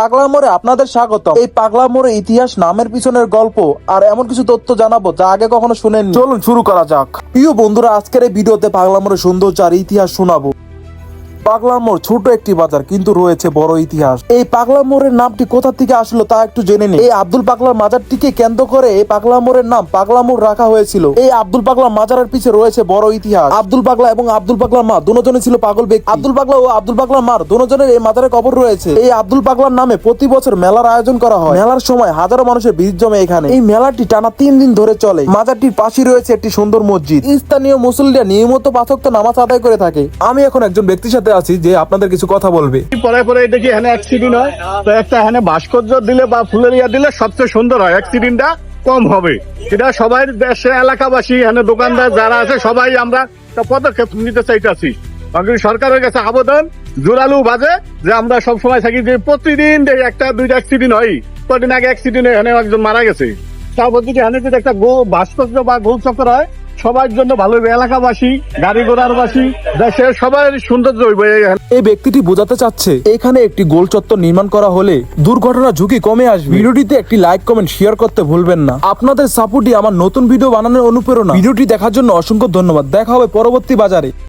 পাগলা মোড়ে আপনাদের স্বাগতম। এই পাগলা মোড়ে ইতিহাস, নামের পিছনের গল্প আর এমন কিছু তথ্য জানাবো যা আগে কখনো শুনেননি। চলুন শুরু করা যাক। প্রিয় বন্ধুরা, আজকের এই ভিডিওতে পাগলা মোড়ের সৌন্দর্য আর ইতিহাস শোনাবো। পাগলা মোড় ছোট একটি বাজার, কিন্তু রয়েছে বড় ইতিহাস। এই পাগলা মোড়ের নামটি কোথা থেকে আসলো তা একটু জেনে নিই। এই আব্দুল পাগলার মাজারটিকে কেন্দ্র করে এই পাগলা মোড়ের নাম পাগলা মোড় রাখা হয়েছিল। এই আব্দুল পাগলার মাজারের পিছে রয়েছে বড় ইতিহাস। আব্দুল পাগলা এবং আব্দুল পাগলার মা দুজনে ছিল পাগল ব্যক্তি। আব্দুল পাগলা ও আব্দুল পাগলার মার দুজনের এই মাজারে কবর রয়েছে। এই আব্দুল পাগলার নামে প্রতি বছর মেলার আয়োজন করা হয়। মেলার সময় হাজারো মানুষের ভিড় জমে এখানে। এই মেলাটি টানা 3 দিন ধরে চলে। মাজারটির পাশে রয়েছে একটি সুন্দর মসজিদ। স্থানীয় মুসল্লিরা নিয়মিত 5 ওয়াক্ত নামাজ আদায় করে থাকে। আমি এখন একজন ব্যক্তির সাথে আছি যে আপনাদের কিছু কথা বলবে। পরে দেখি এখানে অ্যাক্সিডেন্ট হয়, তো একটা এখানে ভাস্কর্য দিলে বা ফুলের ইয়া দিলে সবচেয়ে সুন্দর হয়, অ্যাক্সিডেন্টটা কম হবে। এটা সবাই দেশে এলাকাবাসী এখানে দোকানদার যারা আছে সবাই আমরা একটা পদক্ষেপ নিতে চাইতেছি। সরকারের কাছে আবেদন জোরালো বাজে যে আমরা সব সময় থাকি যে প্রতিদিন একটা দুইটা অ্যাক্সিডেন্ট হয়। কদিন আগে অ্যাক্সিডেন্ট এখানে একজন মারা গেছে। তারপর যদি এখানে যদি একটা ভাস্কর্য বা গোল চক্র হয় সবার জন্য ভালো হবে, এলাকাবাসী, গাড়ি ঘোড়ার বাসী, দেশের সবাই সৌন্দর্য হইবে। এই ব্যক্তিটি বোঝাতে চাচ্ছে এখানে একটি গোল চত্বর নির্মাণ করা হলে দুর্ঘটনার ঝুঁকি কমে আসবে। ভিডিওটিতে একটি লাইক, কমেন্ট, শেয়ার করতে ভুলবেন না। আপনাদের সাপোর্টই আমার নতুন ভিডিও বানানোর অনুপ্রেরণা। ভিডিওটি দেখার জন্য অসংখ্য ধন্যবাদ। দেখা হবে পরবর্তী বাজারে।